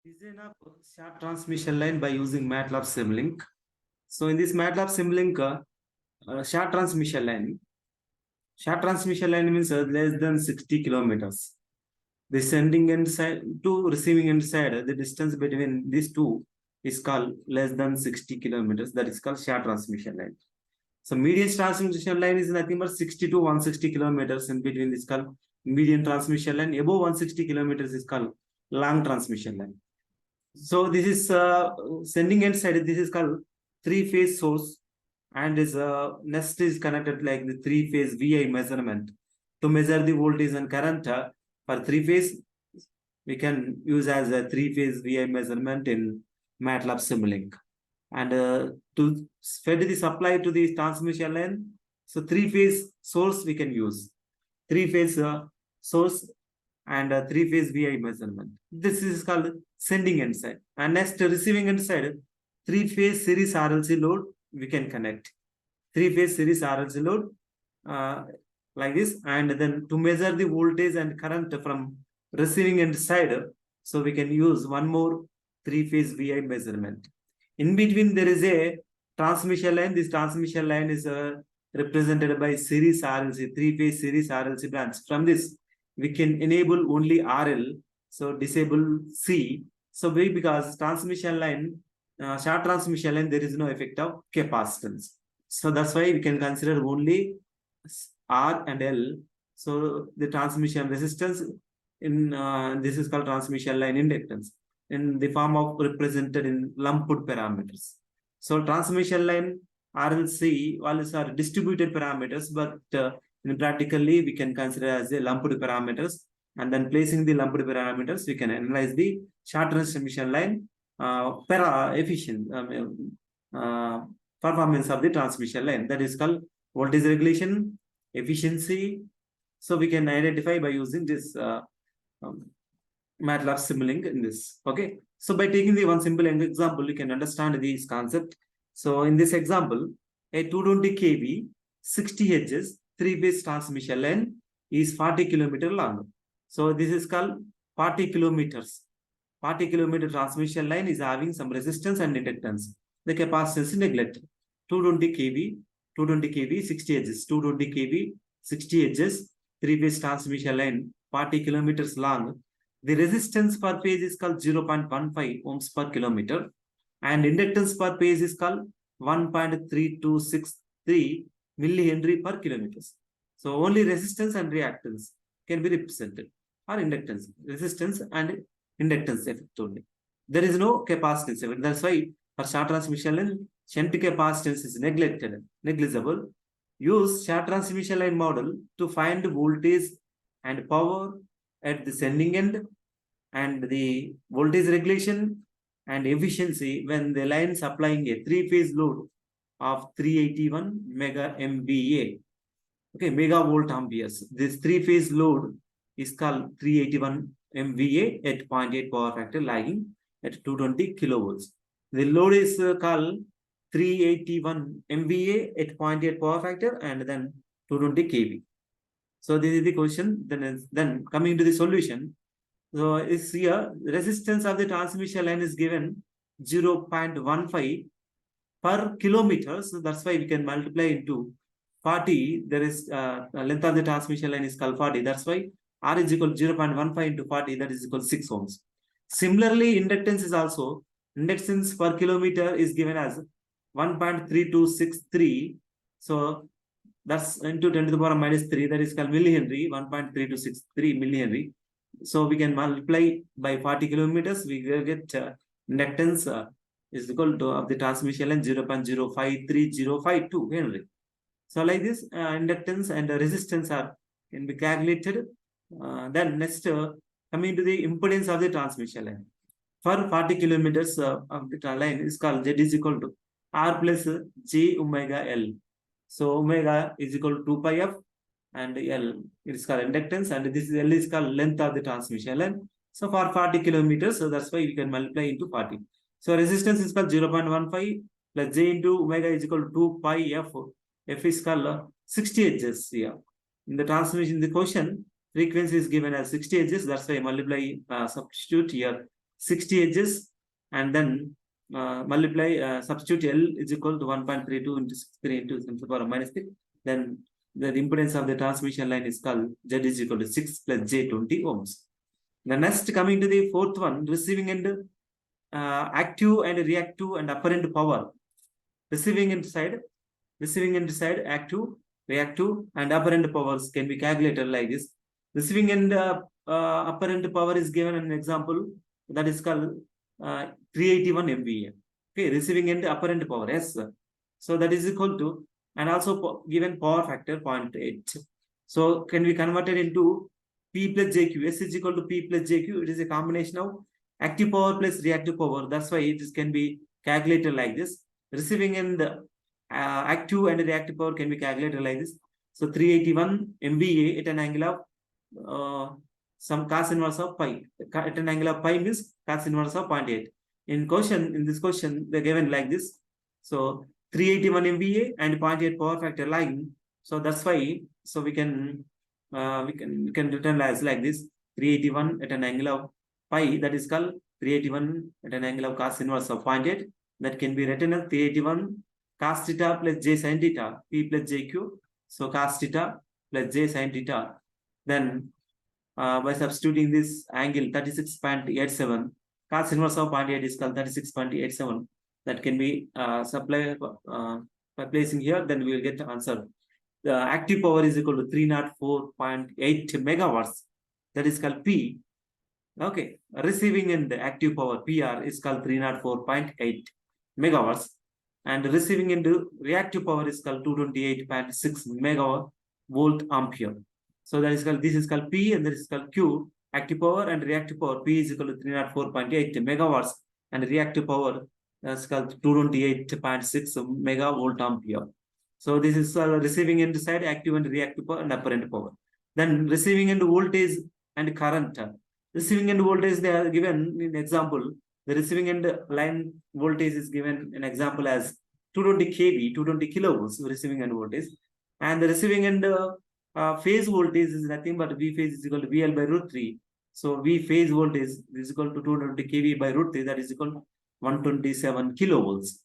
Design of short transmission line by using MATLAB Simulink. So in this MATLAB Simulink, short transmission line means less than 60 kilometers. The sending end side to receiving end side, the distance between these two is called less than 60 kilometers. That is called short transmission line. So median transmission line is nothing but 60 to 160 kilometers. In between is called median transmission line. Above 160 kilometers is called long transmission line. So this is sending end side. This is called three-phase source, and is next is connected like the three-phase VI measurement to measure the voltage and current for three-phase. We can use as a three-phase VI measurement in MATLAB Simulink, and to fed the supply to the transmission line. So three-phase source we can use three-phase source and three-phase VI measurement. This is called sending end side. And next, receiving end side, three-phase series RLC load we can connect. Three-phase series RLC load like this, and then to measure the voltage and current from receiving end side, so we can use one more three-phase VI measurement. In between there is a transmission line. This transmission line is represented by series RLC, three-phase series RLC branch. From this, we can enable only RL, so disable C. So because transmission line, short transmission line, there is no effect of capacitance. So that's why we can consider only R and L. So the transmission resistance in this is called transmission line inductance in the form of represented in lumped parameters. So transmission line RLC all these are distributed parameters, but practically we can consider as a lumped parameters, and then placing the lumped parameters we can analyze the short transmission line performance of the transmission line. That is called voltage regulation, efficiency. So we can identify by using this MATLAB Simulink in this. Okay, so by taking the one simple example, you can understand this concept. So in this example, a 220 kV 60 Hz three-phase transmission line is 40 kilometers long. So this is called 40 kilometers. 40 kilometer transmission line is having some resistance and inductance. The capacitance is neglected. 220 kV 60 Hz, 220 kV 60 Hz three-phase transmission line 40 kilometers long. The resistance per phase is called 0.15 ohms per kilometer, and inductance per phase is called 1.3263 millihenry per kilometers. So only resistance and reactance can be represented, or inductance, resistance and inductance effect only. There is no capacitance effect. That's why for short transmission line, shunt capacitance is negligible. Use short transmission line model to find voltage and power at the sending end, and the voltage regulation and efficiency when the line supplying a three-phase load of 381 mega MVA. Okay, megavolt amperes. This three-phase load is called 381 MVA at 0.8 power factor, lagging at 220 kilovolts. The load is called 381 MVA at 0.8 power factor, and then 220 kV. So this is the question. Then coming to the solution. So is here resistance of the transmission line is given 0.15 per kilometer. So that's why we can multiply into 40. There is length of the transmission line is called 40. That's why R is equal to 0.15 into 40. That is equal to 6 ohms. Similarly, inductance is also, inductance per kilometer is given as 1.3263. So that's into 10 to the power minus 3. That is called millihenry. 1.3263 millihenry. So we can multiply by 40 kilometers. We will get inductance is equal to of the transmission line 0.053052 Henry. So like this, inductance and resistance can be calculated. Then next, coming to the impedance of the transmission line. For 40 kilometers of the line is called Z is equal to R plus J omega L. So omega is equal to 2 pi f, and L it is called inductance, and this is L is called length of the transmission line. So for 40 kilometers, so that's why we can multiply into 40. So resistance is called 0.15 plus J into omega is equal to 2 pi f. F is called 60 Hz here. In the transmission, in the question, frequency is given as 60 Hz. That's why I multiply, substitute here 60 edges, and then multiply, substitute L is equal to 1.32 into 63 into 10 to the power minus 3. Then the impedance of the transmission line is called Z is equal to 6 plus J 20 ohms. The next, coming to the fourth one, receiving end active and reactive and apparent power. Receiving end side, active, reactive, and apparent powers can be calculated like this. Receiving end apparent power is given an example that is called 381 MVA. Okay, receiving end apparent power, yes. So that is equal to, and also given power factor 0.8. So can be converted into P plus JQ. S is equal to P plus JQ. It is a combination of active power plus reactive power. That's why it can be calculated like this. Receiving end active and reactive power can be calculated like this. So 381 MVA at an angle of some cos inverse of pi. At an angle of pi means cos inverse of 0.8. In this question, they're given like this. So 381 MVA and 0.8 power factor line. So that's why, so we can written as like this: 381 at an angle of pi, that is called 381 at an angle of cos inverse of 0.8. That can be written as 381 cos theta plus j sin theta, P plus jq. So cos theta plus j sin theta. Then by substituting this angle 36.87, cos inverse of 0.8 is called 36.87. That can be supplied by placing here. Then we will get the answer. The active power is equal to 304.8 megawatts. That is called P. Okay, receiving end active power PR is called 304.8 megawatts, and receiving end reactive power is called 228.6 megavolt ampere. So that is called, this is called P and this is called Q. Active power and reactive power, P is equal to 304.8 megawatts and reactive power is called 228.6 megavolt ampere. So this is receiving end side active and reactive power and apparent power. Then receiving end voltage and current. Receiving end voltage, they are given in example. The receiving end line voltage is given an example as 220 kV, 220 kilovolts receiving end voltage. And the receiving end phase voltage is nothing but V phase is equal to VL by root 3. So V phase voltage is equal to 220 kV by root 3, that is equal to 127 kilovolts.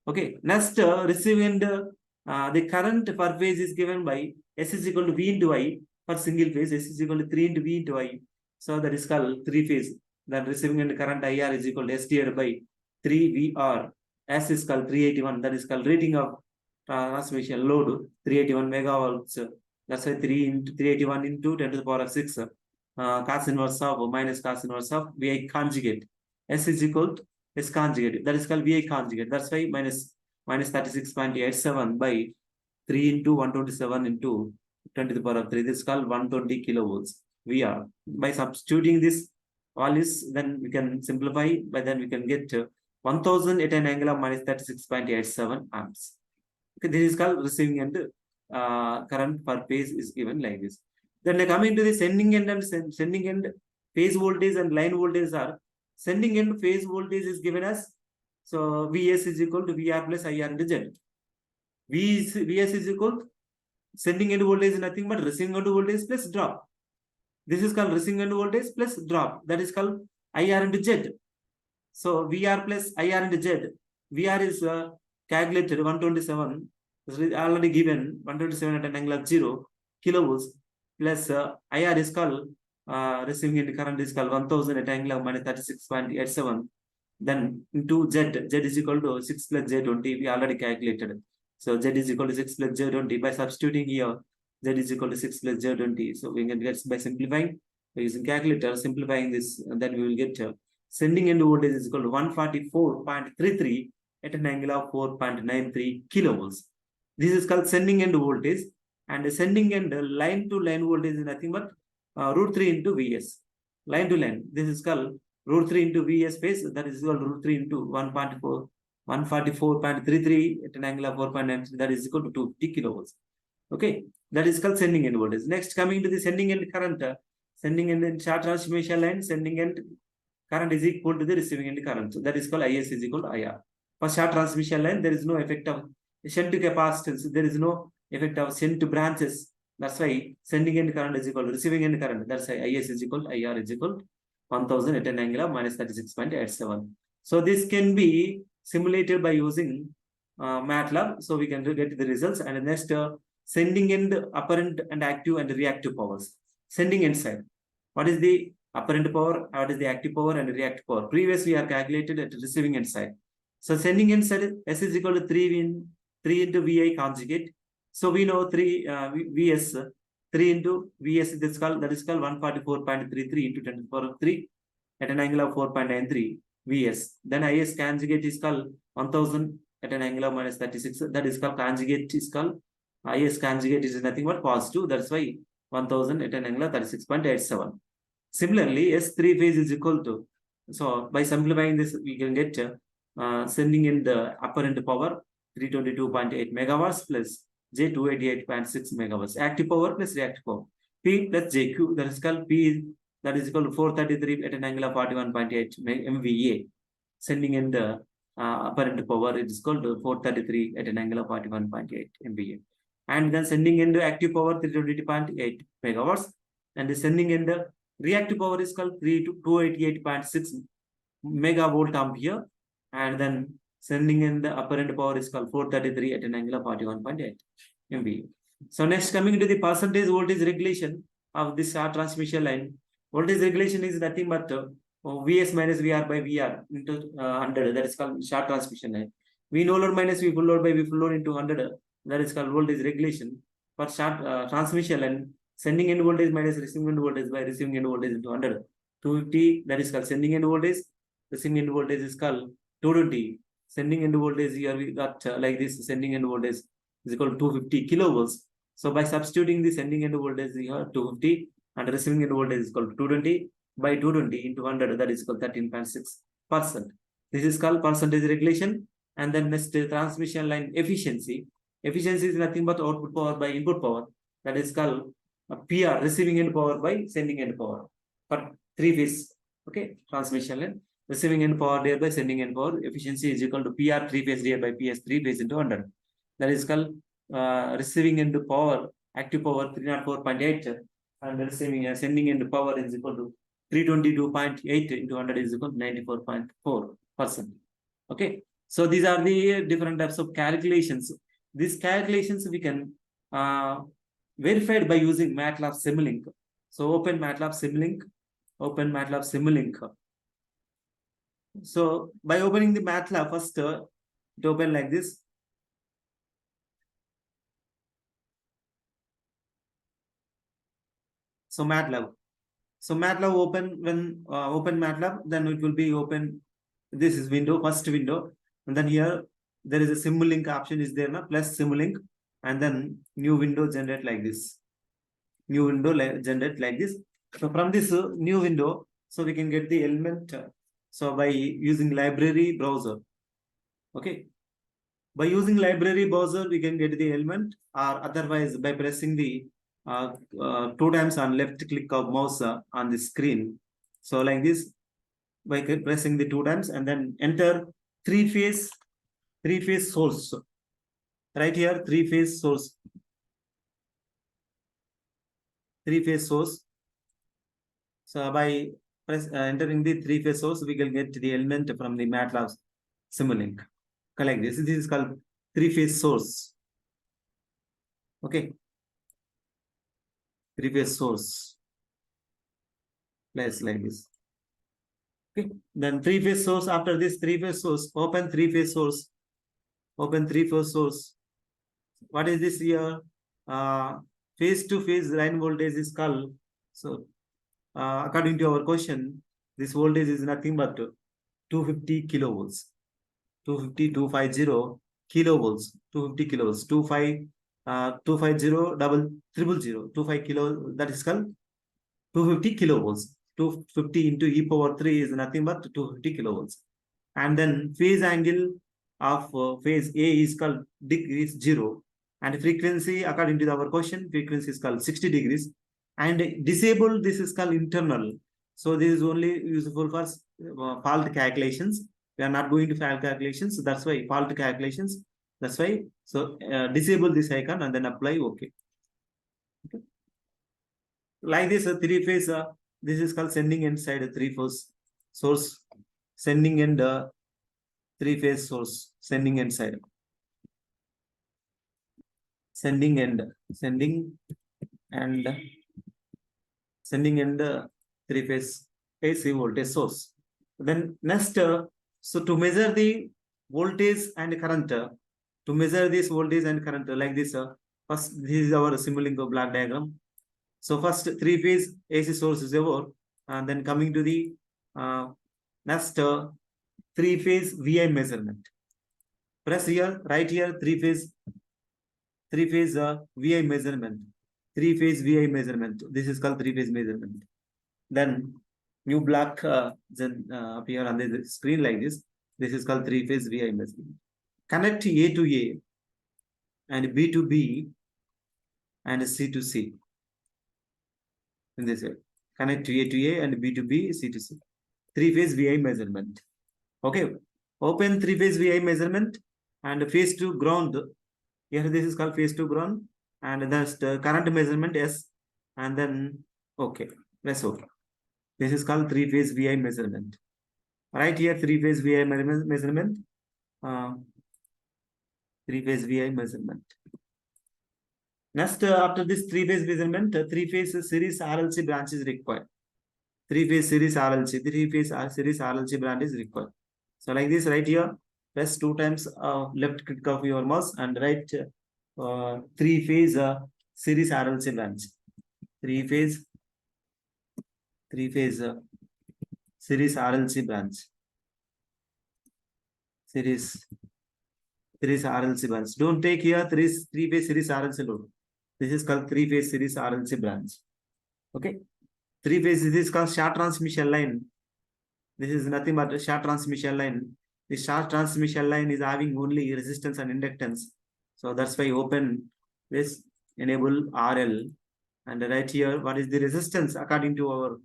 Okay, next receiving end the current per phase is given by S is equal to V into I for single phase, S is equal to 3 into V into I. So that is called 3 phase. Then receiving end current IR is equal to S divided by 3 VR. S is called 381. That is called rating of transmission load 381 megavolts. That's why 381 into 10 to the power of 6. Cos inverse of minus cos inverse of VI conjugate. S is equal to S conjugate. That is called VI conjugate. That's why minus 36.87 by 3 into 127 into 10 to the power of 3. This is called 120 kilovolts VR. By substituting this all this, then we can simplify, but then we can get 1000 at an angle of minus 36.87 amps. Okay, this is called receiving end current per phase is given like this. Then coming to the sending end and sending end phase voltage and line voltage are, sending end phase voltage is given as, so Vs is equal to VR plus IR into Z. Vs is equal to sending end voltage is nothing but receiving end voltage plus drop. This is called receiving end voltage plus drop. That is called IR into Z. So VR plus IR into Z. VR is calculated 127. Already given 127 at an angle of 0 kilovolts plus IR is called receiving end current is called 1000 at an angle of minus 36.87. Then into Z is equal to 6 plus J20. We already calculated. So Z is equal to 6 plus J20. By substituting here, Z is equal to 6 plus J20. So we can get, by simplifying, by using calculator, simplifying this, and then we will get sending end voltage is equal to 144.33 at an angle of 4.93 kilovolts. This is called sending end voltage, and the sending end line to line voltage is nothing but root 3 into Vs. Line to line. This is called root 3 into Vs phase, that is equal to root 3 into 144.33 at an angle of 4.93, that is equal to 250 kilovolts. Okay, that is called sending end voltage. Next, coming to the sending end current, sending end in short transmission line, sending end current is equal to the receiving end current. So that is called Is is equal to IR. For short transmission line, there is no effect of shunt capacitance, there is no effect of shunt branches. That's why sending end current is equal to receiving end current. That's why Is is equal to IR is equal to 1000 at an angle of minus 36.87. So this can be simulated by using MATLAB. So we can get the results. And next, sending end apparent and active and reactive powers. Sending end side. What is the apparent power? What is the active power and reactive power? Previously, we are calculated at receiving end side. So sending end side, S is equal to 3 into VI conjugate. So we know 3 VS, 3 into VS, that is called 144.33 into 10 to the power of 3 at an angle of 4.93 VS. Then IS conjugate is called 1000 at an angle of minus 36. That is called conjugate is called IS conjugate is nothing but positive. That's why 1000 at an angle of 36.87. Similarly, S3 phase is equal to, so by simplifying this, we can get sending in the apparent power 322.8 megawatts plus J 288.6 megawatts. Active power plus reactive power. P plus JQ, that is called P, that is equal to 433 at an angle of 41.8 MVA. Sending in the apparent power, it is called 433 at an angle of 41.8 MVA. And then sending in the active power 320.8 megawatts. And the sending in the reactive power is called 288.6 megavolt ampere. And then sending in the apparent power is called 433 at an angle of 41.8 MVA. So next, coming to the percentage voltage regulation of this transmission line. Voltage regulation is nothing but Vs minus Vr by Vr into 100. That is called short transmission line. V no load minus V full load by V full load into 100. That is called voltage regulation. For short transmission line, sending end voltage minus receiving end voltage by receiving end voltage into 100. 250, that is called sending end voltage. Receiving end voltage is called 220. Sending end voltage here we got like this. Sending end voltage is equal to 250 kilovolts. So by substituting the sending end voltage here 250 and receiving end voltage is equal to 220 by 220 into 100, that is equal to 13.6%. This is called percentage regulation. And then next, transmission line efficiency. Efficiency is nothing but output power by input power. That is called PR, receiving end power by sending end power for 3 phase. Okay, transmission line. Receiving end power divided by sending end power. Efficiency is equal to PR 3 phase divided by PS 3 phase into 100. That is called receiving end power, active power 304.8, and receiving sending end power is equal to 322.8 into 100 is equal to 94.4%. Okay, so these are the different types of calculations. These calculations we can verified by using MATLAB Simulink. So open MATLAB Simulink. Open MATLAB Simulink. So by opening the MATLAB first, it open like this. So MATLAB. So MATLAB open, when open MATLAB, then it will be open. This is window, first window. And then here there is a Simulink option is there now, plus Simulink. And then new window generate like this. New window generate like this. So from this new window, so we can get the element. So by using library browser. Okay. By using library browser, we can get the element, or otherwise by pressing the 2 times on left click of mouse on the screen. So like this, by pressing the 2 times and then enter three phase source. Right here, three phase source. So by entering the 3 phase source, we can get the element from the MATLAB Simulink. Like this. This is called 3 phase source. Okay. 3 phase source. Place like this. Okay. Then 3 phase source. After this 3 phase source, open 3 phase source. Open 3 phase source. What is this here? Phase to phase line voltage is called. So according to our question, this voltage is nothing but 250 kilovolts. 250 kilovolts. 250 kilovolts. 25 kilo. That is called 250 kilovolts. 250 into e power 3 is nothing but 250 kilovolts. And then phase angle of phase A is called degrees 0. And frequency, according to our question, frequency is called 60 degrees. And disabled, this is called internal. So this is only useful for fault calculations. We are not going to fault calculations. So that's why fault calculations. That's why. So disable this and then apply OK. Okay. Like this, 3 phase this is called sending end side 3-phase source, sending end 3-phase source, sending end side, sending end, sending and 3-phase AC voltage source. Then next, so to measure the voltage and current, to measure this voltage and current like this, first this is our symbolic block diagram. So first 3-phase AC source is over, and then coming to the next 3-phase VI measurement. Press here, right here, 3-phase VI measurement. 3-phase VI measurement. This is called 3-phase measurement. Then new block then appear on the screen like this. This is called 3-phase VI measurement. Connect A to A and B to B and C to C. In this way, connect A to A and B to B, C to C. 3-phase VI measurement. Okay, open 3-phase VI measurement and phase to ground. Here this is called phase to ground, and that's the current measurement S, and then okay, press OK. This is called 3-phase VI measurement. Right here, 3-phase VI measurement. 3-phase VI measurement. Next, after this 3-phase measurement, 3-phase series RLC branch is required. 3-phase series RLC, 3-phase series RLC branch is required. So like this, right here, press 2 times left click of your mouse and write 3-phase series RLC branch. 3-phase series RLC branch. Series RLC branch. Don't take here 3-phase series RLC load. This is called 3-phase series RLC branch. Okay. 3-phase, this is called short transmission line. This is nothing but a short transmission line. The short transmission line is having only resistance and inductance. So that's why open this, enable RL, and right here, what is the resistance according to our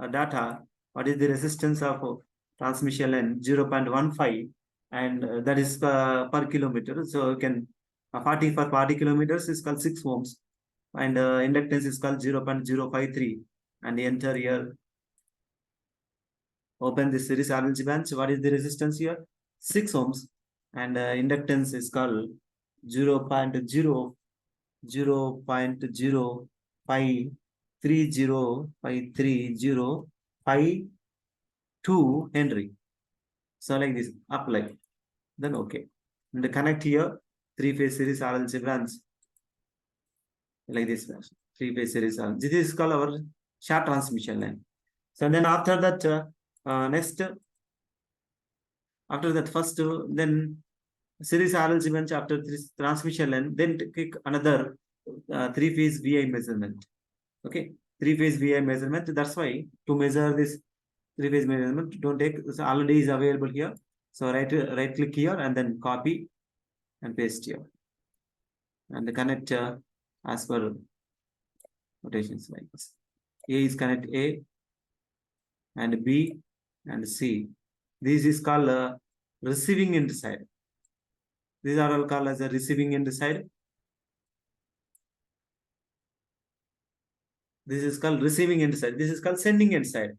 data? What is the resistance of transmission line? 0.15, and that is per kilometer. So you can 40 for 40 kilometers is called 6 ohms, and inductance is called 0.053, and enter here. Open the series RLC branch. What is the resistance here? 6 ohms, and inductance is called 0.053053052 Henry. So like this, apply. Then okay. And connect here 3-phase series RLC branch. Like this, 3-phase series RLC. This is called our short transmission line. So then after that, next, after that first, then series RLC branch after this transmission line, then click another 3-phase VI measurement. Okay, 3-phase VI measurement. That's why to measure this 3-phase measurement, don't take, so already is available here. So right click here and then copy and paste here, and connect as per notations like this. A is connect A and B and C. This is called receiving end side. These are all called as a receiving end side. This is called receiving end side. This is called sending end side.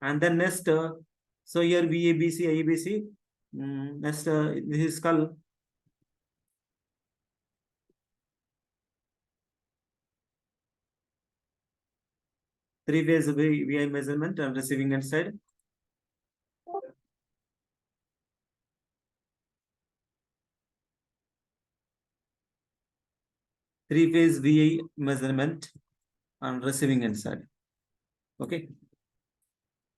And then next, so here VABC, IBC. Next, this is called three-phase VI measurement and receiving end side. Three-phase VI measurement and receiving end side. Okay.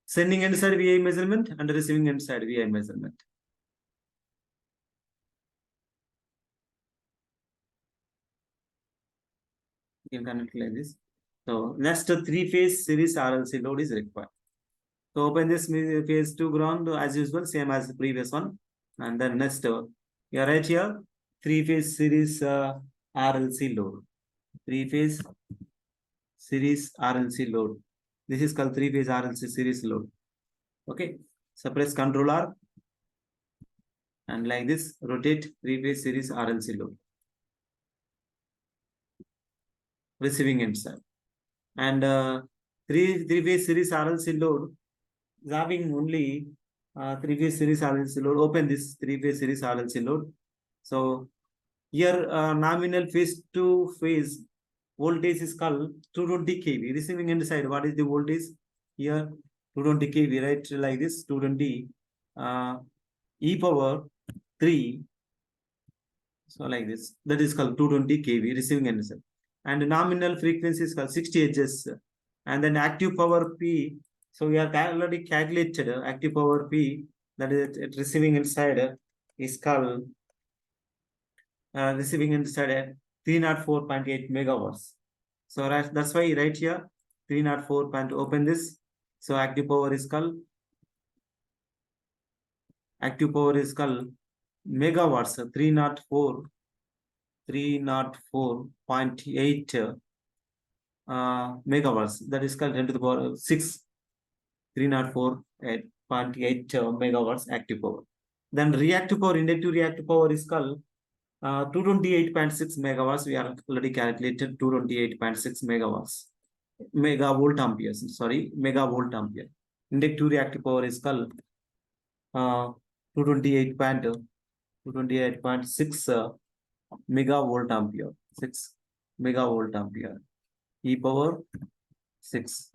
Sending end side VI measurement and receiving end side VI measurement. You can connect like this. So next 3-phase series RLC load is required. So open this phase 2 ground as usual, same as the previous one. And then next, you right here, 3-phase series RLC load. 3-phase series RLC load. This is called 3-phase RLC series load. Okay. So press Ctrl R and like this, rotate 3-phase series RLC load. Receiving end side. And three-phase series RLC load is having only three-phase series RLC load. Open this three-phase series RLC load. So here nominal phase to phase voltage is called 220 kV. Receiving end side, what is the voltage? Here 220 kV, right? Like this 220 e power 3. So like this, that is called 220 kV receiving end side. And nominal frequency is called 60 Hz. And then active power P. So we have already calculated active power P, that is at receiving end side is called receiving end side at 304.8 megawatts. So that's why right here 304. Open this. So active power is called megawatts. 304.8 megawatts. That is called 10 to the power 6. 304.8 megawatts active power. Then reactive power, inductive reactive power is called 228.6 megawatts. We are already calculated 228.6 megawatts. Megavolt amperes. Sorry, megavolt ampere. Inductive reactive power is called 228.6 megavolt ampere. 6 megavolt ampere. E power 6.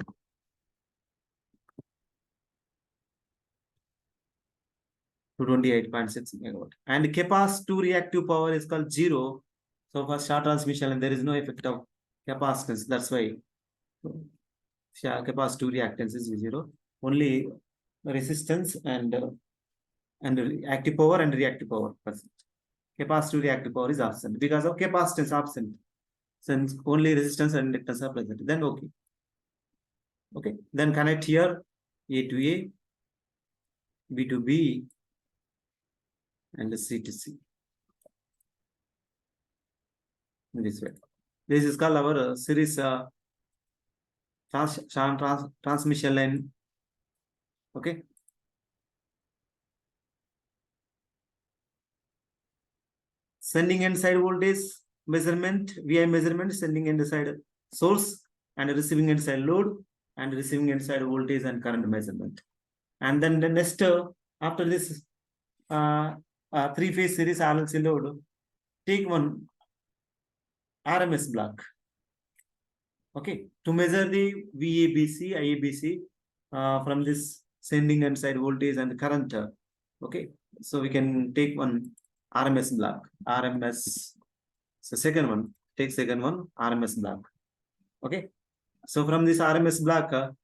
228.6 megawatt. And capacitive reactive power is called 0. So for short transmission, and there is no effect of capacitance. That's why capacitive reactance is 0. Only resistance and active power and reactive power present. Capacitive reactive power is absent because of capacitance absent. Since only resistance and inductance are present, then okay. Okay, then connect here A to A, B to B, and C to C. In this way. This is called our series transmission line. Okay. Sending end side voltage measurement, VI measurement, sending end side source, and receiving end side load, and receiving end side voltage and current measurement. And then the next, after this three-phase series RLC load, take one RMS block. Okay, to measure the VABC, IABC from this sending end side voltage and current. Okay, so we can take one RMS block. RMS. So second one, take second one, RMS block. Okay, so from this RMS block,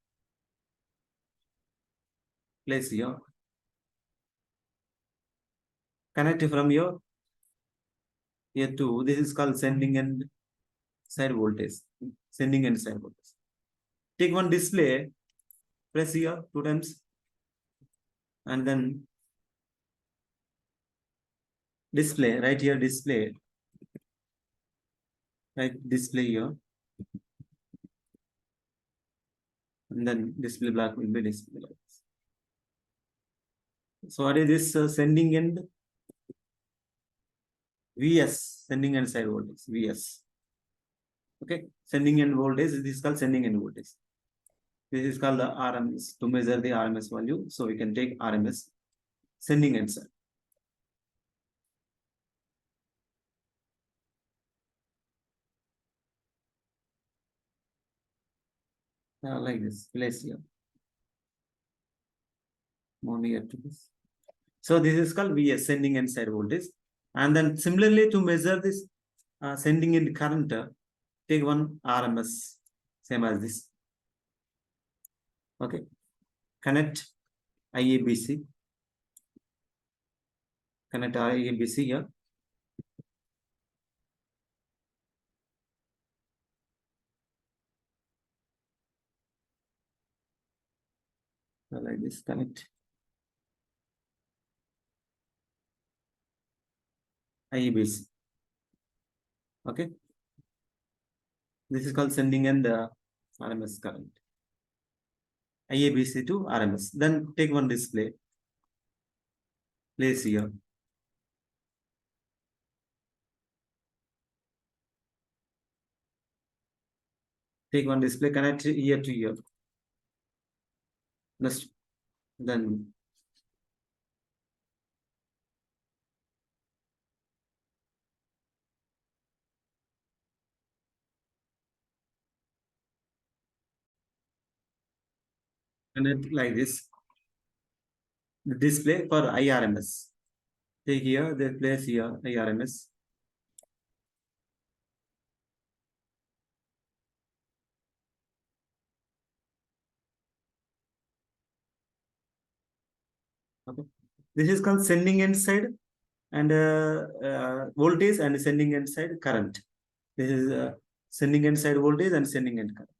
place here. Connect from here to this is called sending end side voltage. Sending end side voltage. Take one display, press here 2 times, and then display right here, display here, and then display block will be display. So what is this sending end? VS, sending end side voltage, VS. Okay, sending end voltage, this is called sending end voltage. This is called the RMS, to measure the RMS value. So we can take RMS, sending end side. Like this, place here. More near to this. So this is called VS, sending end side voltage. And then similarly to measure this sending end current, take one RMS, same as this. Okay, connect IABC. Connect IABC here. So like this, connect IABC. Okay, this is called sending end RMS current. IABC to RMS. Then take one display, place here. Take one display, connect here to here. Next, then and it like this. The display for IRMS. Take here, they place here IRMS. Okay. This is called sending end side and voltage and sending end side current. This is sending end side voltage and sending end current.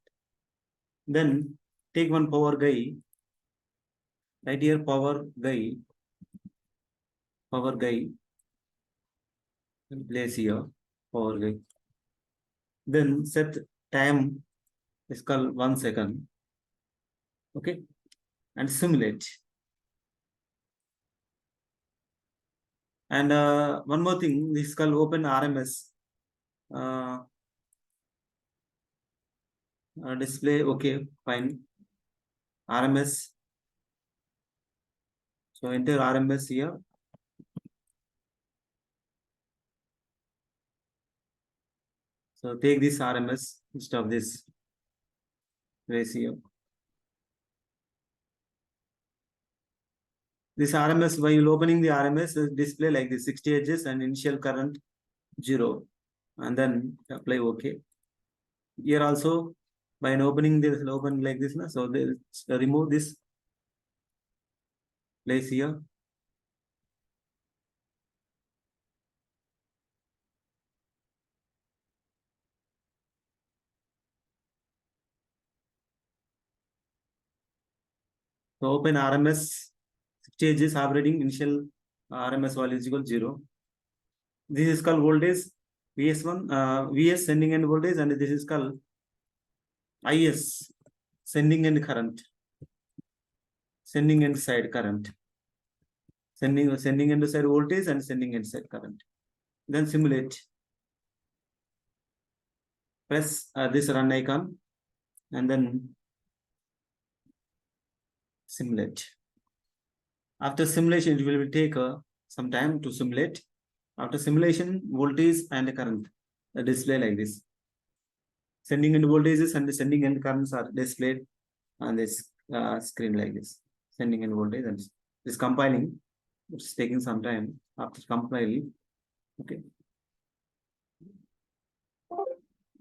Then take one power guy. Right here, power guy. Power guy. Place here, power guy. Then set time is called 1 second. Okay, and simulate. And one more thing, this is called open RMS. Display, okay, fine. RMS. So enter RMS here. So take this RMS instead of this ratio. This RMS, while opening the RMS, display like this 60 edges and initial current 0. And then apply OK. Here also, by opening this, open like this, so they remove this place here. So open RMS, 60 edges operating initial RMS value is equal to 0. This is called voltage VS1, VS sending end voltage, and this is called IS sending end current, sending end side current, sending end side voltage and sending end side current. Then simulate. Press this run icon and then simulate. After simulation, it will take some time to simulate. After simulation, voltage and current display like this. Sending end voltages and the sending end currents are displayed on this screen like this. Sending end voltage and this compiling. It's taking some time after compiling. Okay.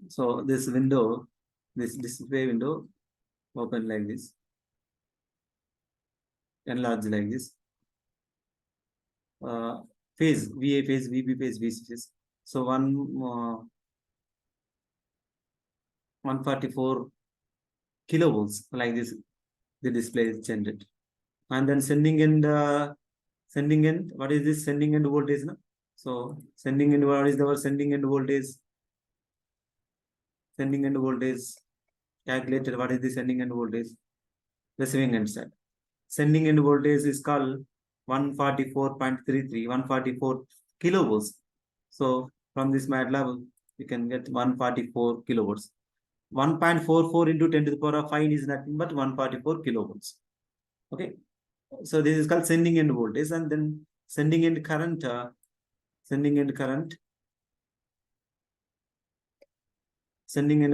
So this window, this display window, open like this, enlarge like this. Phase, VA phase, VB phase, VC phase. So 144 kilovolts like this, the display is generated. And then sending end, what is this sending end voltage? No? So sending end, what is our sending end voltage? Sending end voltage calculated. What is the sending end voltage? Receiving end side. Sending end voltage is called 144.33, 144 kilovolts. So from this MATLAB, you can get 144 kilovolts. 1.44 into 10 to the power of 5 is nothing but 144 kilovolts. Okay. So this is called sending end voltage, and then sending end current, sending end,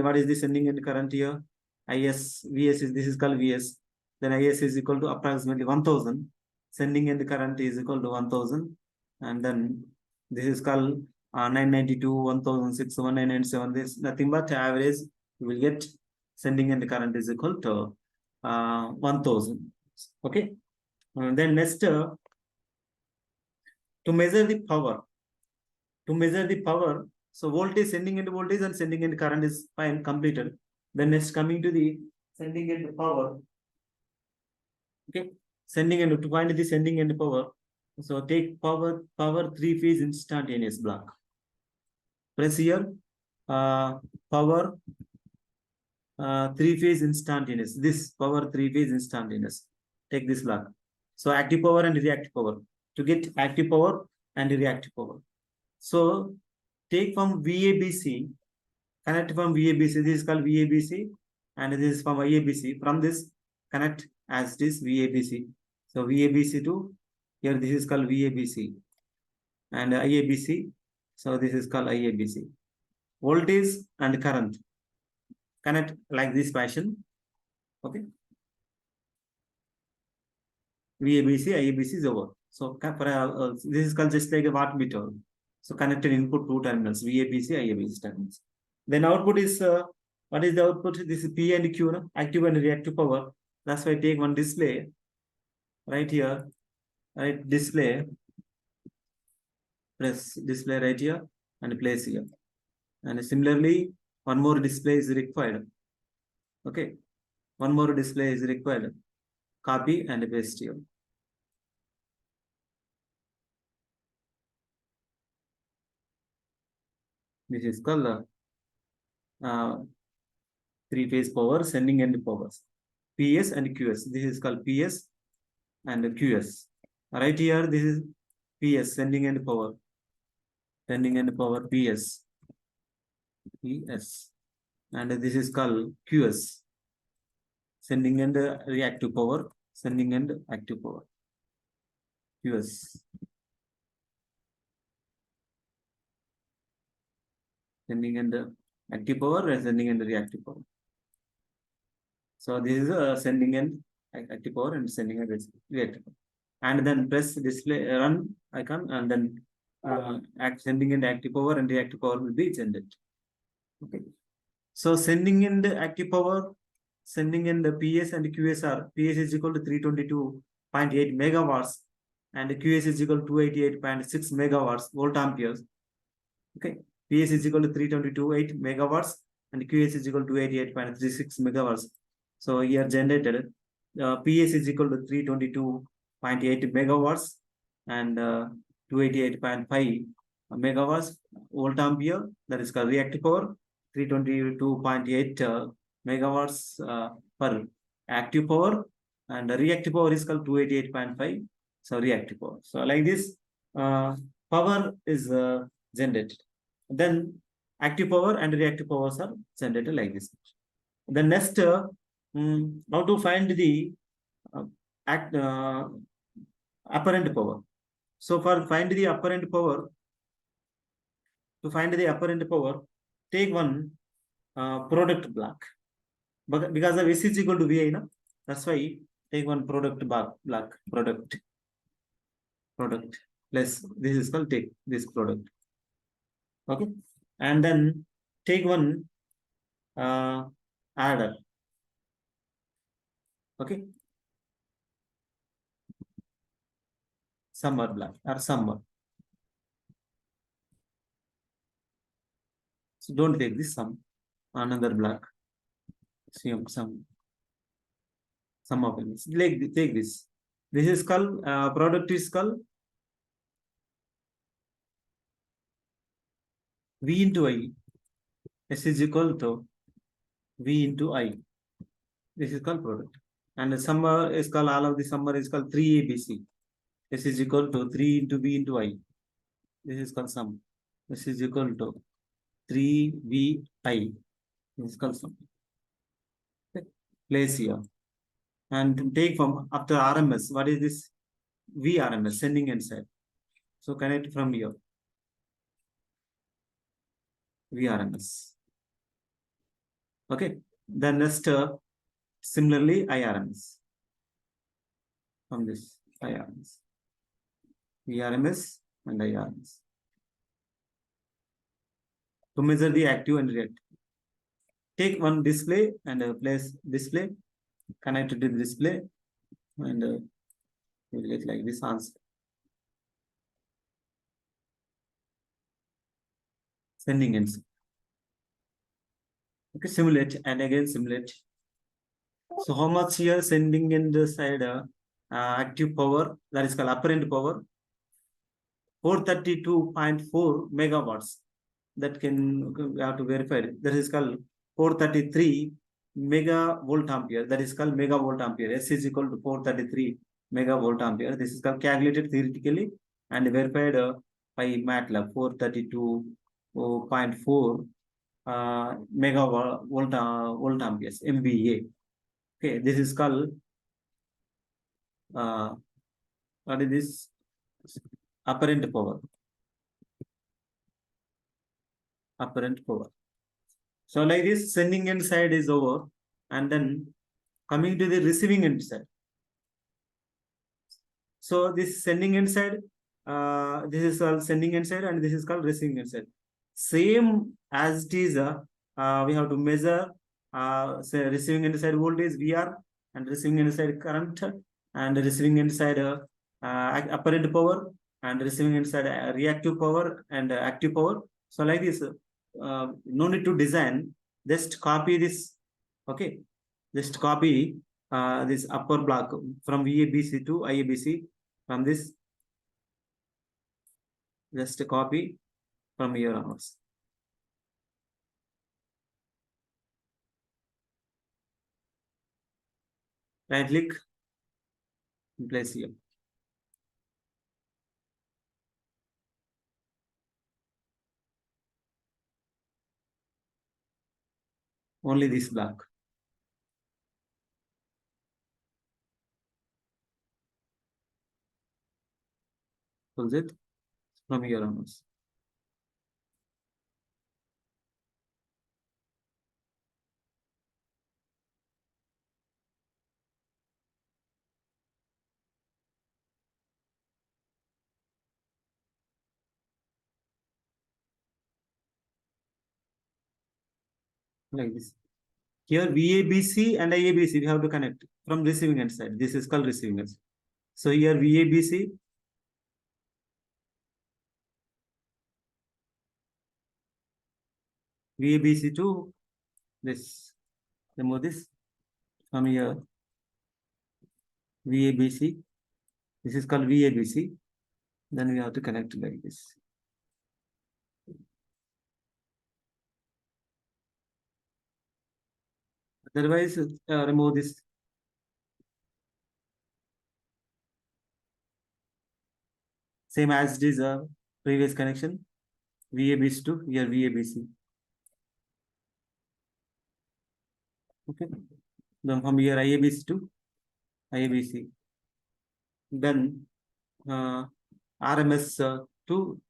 what is the sending end current here? IS, VS is, this is called VS. Then IS is equal to approximately 1000. Sending end current is equal to 1000. And then this is called 992, 1006, 1997. This nothing but average. You will get sending end current is equal to 1000. Okay. And then next, to measure the power. To measure the power, so voltage, sending end voltage and sending end current is fine, completed. Then next coming to the sending end power. Okay, sending end, to find the sending end power. So take power 3-phase instantaneous block. Press here, power 3-phase instantaneous. This power 3-phase instantaneous. Take this block. So active power and reactive power. To get active power and reactive power. So take from VABC, connect from VABC. This is called VABC, and this is from IABC. From this, connect as it is VABC. So VABC to here this is called VABC and IABC. So this is called IABC. Voltage and current connect like this fashion. Okay. VABC, IABC is over. So this is called just like a wattmeter. So connected input two terminals, VABC, IABC terminals. Then output is what is the output? This is P and Q, no? Active and reactive power. That's why I take one display right here, right? Display, press display right here and place here. And similarly, one more display is required. Okay, one more display is required. Copy and paste here. This is called three-phase power, sending end powers. PS and QS. This is called PS and QS. Right here, this is PS, sending end power. Sending end power PS. PS. And this is called QS. Sending end reactive power. Sending end active power. QS. Sending end active power and sending end reactive power. So this is a sending end active power and sending end reactive power. And then press display run icon and then sending end active power and reactive power will be generated. Okay. So sending end active power, sending end PS and QS are PS is equal to 322.8 megawatts and QS is equal to 288.6 megawatts volt amperes. Okay. PS is equal to 322.8 megawatts and QS is equal to 288.36 megawatts. So here generated PS is equal to 322.8 megawatts and 288.5 megawatts volt ampere. That is called reactive power. 322.8 megawatts per active power and the reactive power is called 288.5. So reactive power. So like this power is generated. Then active power and reactive powers are generated like this. The next how to find the apparent power. So for find the apparent power, to find the apparent power, take one product block. But because of S is equal to VI, no? That's why take one product block, product plus this is called take this product. Okay. And then take one adder. Okay. Summer block or summer. So don't take this sum, another block. Some of them. Like take this. This is called product is called V into I. S is equal to V into I. This is called product. And the summer is called all of the summer is called 3ABC. S is equal to 3 into V into I. This is called sum. This is equal to 3VI. This is called sum. Okay. Place here. And take from after RMS. What is this? VRMS, sending end side. So connect from here. VRMS. Okay. Then next, similarly, IRMS. From this, IRMS. VRMS and IRMS. To measure the active and reactive. Take one display and place display, connect to the display, and you will get like this answer. Sending ends. Okay, simulate and again simulate. So how much here sending end side active power, that is called apparent power, 432.4 megawatts. That can we have to verify it. That is called 433 megavolt ampere. That is called megavolt ampere. S is equal to 433 megavolt ampere. This is called calculated theoretically and verified by MATLAB 432.4 megavolt volt amperes MVA. Okay, this is called what is this? Apparent power. Apparent power. So like this, sending end side is over, and then coming to the receiving end side. So this sending end side, this is called sending end side, and this is called receiving end side. Same as it is, we have to measure say receiving end side voltage VR and receiving end side current and receiving end side apparent power and receiving end side reactive power and active power. So like this, no need to design, just copy this. Okay, just copy this upper block from VABC to IABC from this, just copy from here onwards. Right click and place here. Only this block. Pulls it from here onwards. Like this. Here VABC and IABC we have to connect from receiving end side. This is called receiving end. So here VABC, VABC to this. Remove this from here. VABC. This is called VABC. Then we have to connect like this. Otherwise, remove this. Same as it is previous connection. VABC to here VABC. Okay. Then from here IABC to IABC. Then RMS to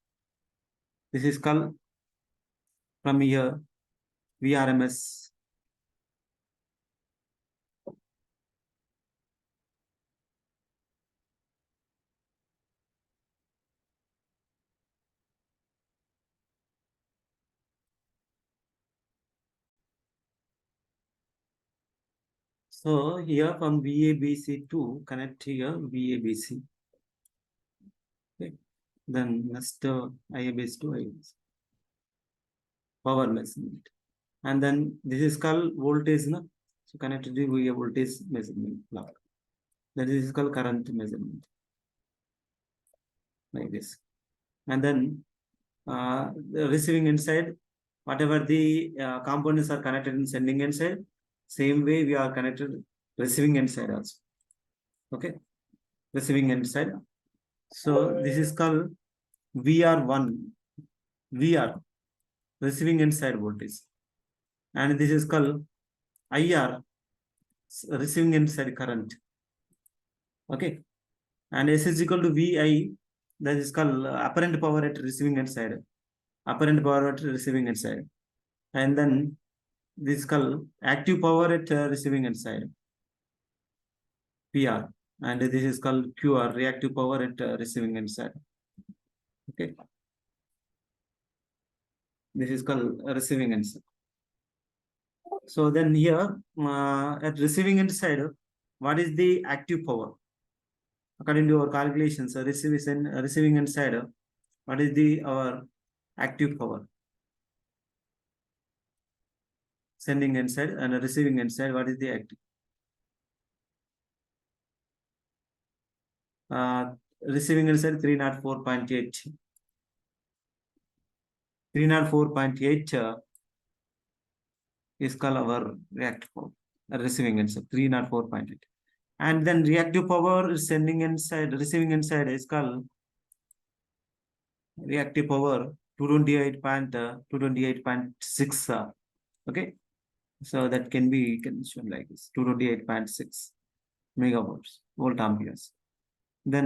this is called from here VRMS. So here from VABC to connect here VABC. Okay. Then next IABC to IABC. Power measurement. And then this is called voltage, no? So connected to VA voltage measurement block. That is called current measurement. Like this. And then the receiving inside, whatever the components are connected in sending inside, same way we are connected receiving inside also. Okay, receiving inside. So this is called VR1, VR, receiving inside voltage. And this is called IR, receiving inside current. Okay, and S is equal to VI, that is called apparent power at receiving inside. Apparent power at receiving inside. And then this is called active power at receiving end side, PR, and this is called QR, reactive power at receiving end side. Okay, this is called receiving end side. So then here at receiving end side, what is the active power? According to our calculations, receiving end side, what is the our active power? Sending end side and receiving end side, what is the active? Receiving end side 304.8. 304.8 is called our reactive power, receiving end side 304.8. And then reactive power is sending inside, receiving inside is called reactive power 228.6. Okay, so that can be shown like this 228.6 megawatts volt amperes. Then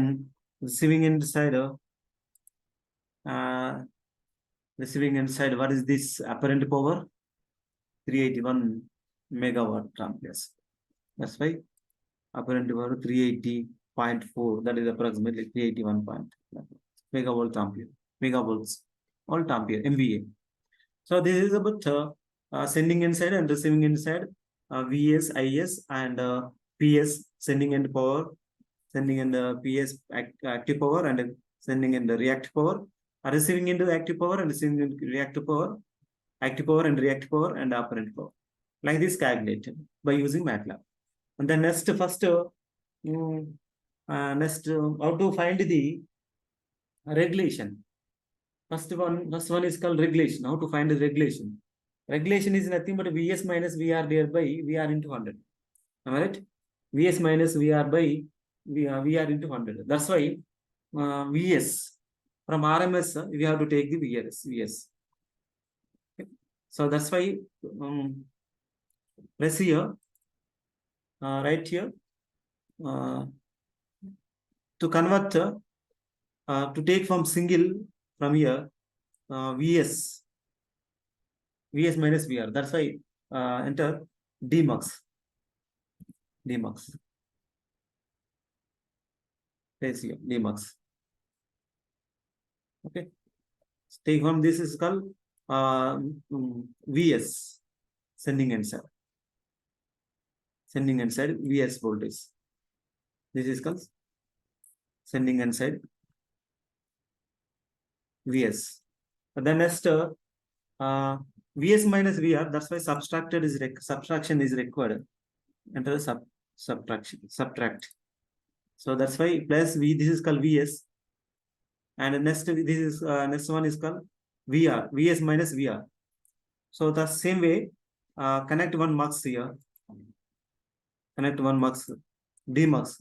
receiving end side, what is this apparent power? 381 megawatt amperes. That's why apparent power 380.4, that is approximately 381 megavolt ampere, megavolts, volt ampere, MVA. So this is about sending end side and receiving end side, VS, IS, and PS, sending end power, sending end PS active power, and sending end reactive power, receiving into active power and receiving into reactive power, active power and reactive power, and apparent power. Like this calculated by using MATLAB. And then next, first, how to find the regulation. First one is called regulation. How to find the regulation? Regulation is nothing but Vs minus Vr divided by Vr into 100. Am I right? Vs minus Vr by Vr into 100. That's why Vs from RMS we have to take the Vs. Okay. So that's why press here, right here, to convert, to take from single from here, Vs minus Vr. That's why enter Dmux. Place here, Dmux. Okay. Take from this is called Vs, sending end side. Sending end side, Vs voltage. This is called sending end side, Vs. And then next, Vs minus Vr, that's why subtraction is required. Enter the subtract. So that's why plus V, this is called Vs. And next, this is next one is called Vr, Vs minus Vr. So the same way, connect one mux here. Connect one mux, Dmux.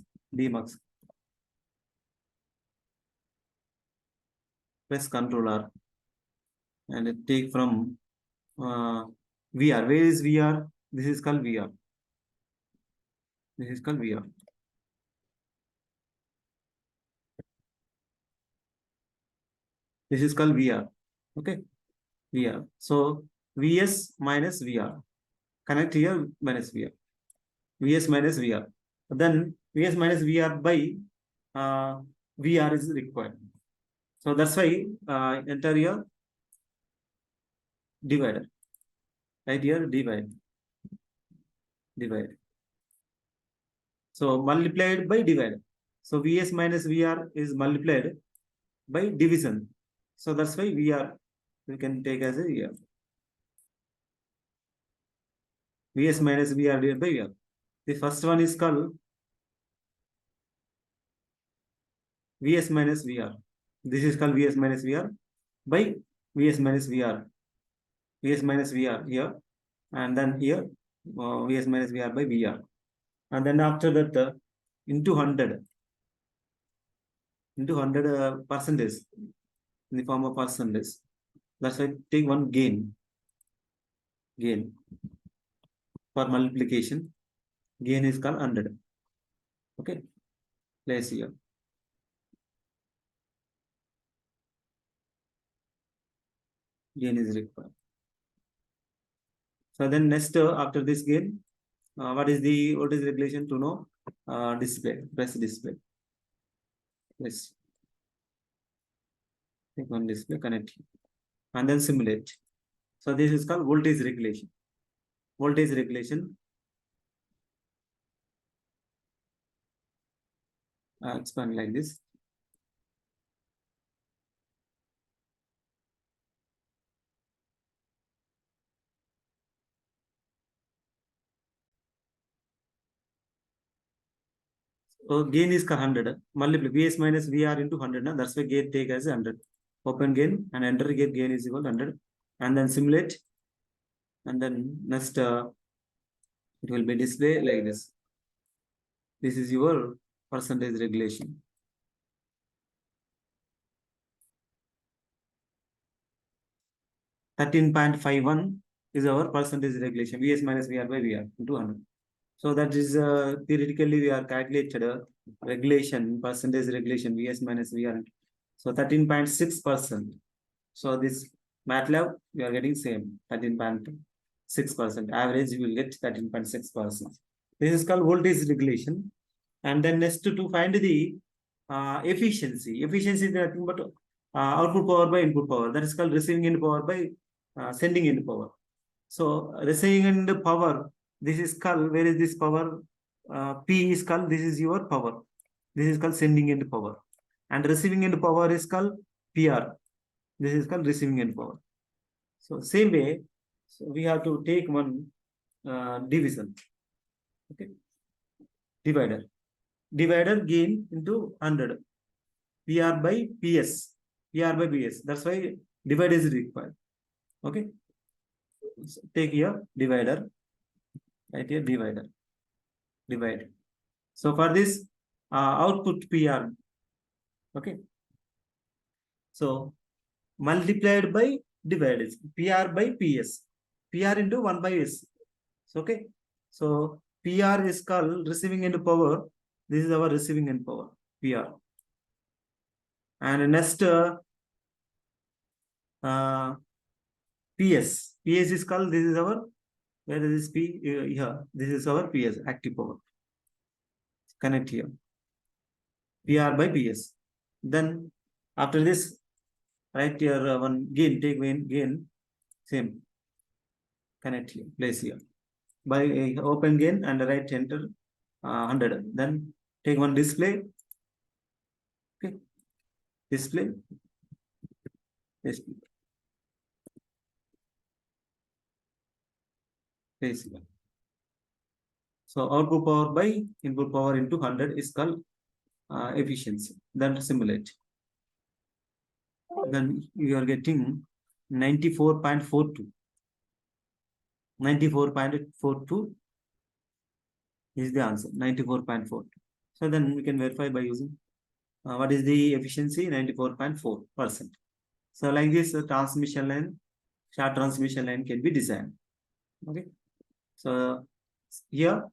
Press Ctrl R and take from Vr. Where is Vr? This is called Vr. This is called Vr. This is called Vr. Okay, Vr. So Vs minus Vr. Connect here minus Vr. Vs minus Vr. Then Vs minus Vr by Vr is required. So that's why enter here divider. Right here divide. So multiplied by divided. So Vs minus Vr is multiplied by division. So that's why Vr we can take as a Vr. Vs minus Vr divided by Vr. The first one is called Vs minus Vr. This is called Vs minus Vr by Vs minus Vr. Vs minus Vr here, and then here Vs minus Vr by Vr. And then after that into 100 percentage in the form of percentage. That's why take one gain for multiplication. Gain is called 100. Okay, place here. Gain is required. So then next, after this gain, what is the voltage regulation to know? Display. Press display. Yes. Take one display, connect, and then simulate. So this is called voltage regulation. Voltage regulation. Expand like this. So gain is 100. Multiply Vs minus Vr into 100. That's why gain take as 100. Open gain and enter gain is equal to 100. And then simulate. And then next, it will be display like this. This is your percentage regulation. (13.51) is our percentage regulation. Vs minus Vr by Vr into 100. So that is theoretically we are calculated regulation, percentage regulation, VS minus VR. So 13.6%. So this MATLAB, we are getting same 13.6%. Average, you will get 13.6%. This is called voltage regulation. And then next to find the efficiency. Efficiency is nothing but output power by input power. That is called receiving end power by sending end power. So receiving end power, this is called, where is this power? P is called, this is your power. This is called sending end power. And receiving end power is called PR. This is called receiving end power. So same way, so we have to take one division. Okay. Divider. Divider gain into 100. PR by PS. PR by PS. That's why divide is required. Okay. So take here divider. Right here divider. Divide. So for this output PR. Okay. So multiplied by divided. PR by PS. PR into 1 by S. So, okay. So PR is called receiving end power. This is our receiving end power. PR. And next PS. PS is called, this is our, where is this P? Here. This is our PS, active power. Connect here. PR by PS. Then after this, right here, one gain, take gain, same. Connect here, place here. By open gain and right enter 100. Then take one display. Okay. Display. Display. Place here. So output power by input power into 100 is called efficiency. Then simulate. Then you are getting 94.42. 94.42 is the answer. 94.42. So then we can verify by using what is the efficiency? 94.4%. So like this, transmission line, short transmission line can be designed. Okay. So here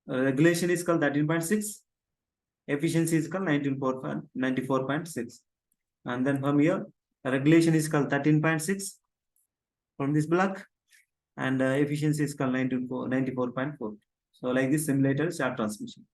regulation is called 13.6. Efficiency is called 94.6. And then from here, regulation is called 13.6 from this block. And efficiency is called 94.4. So like this simulator short transmission.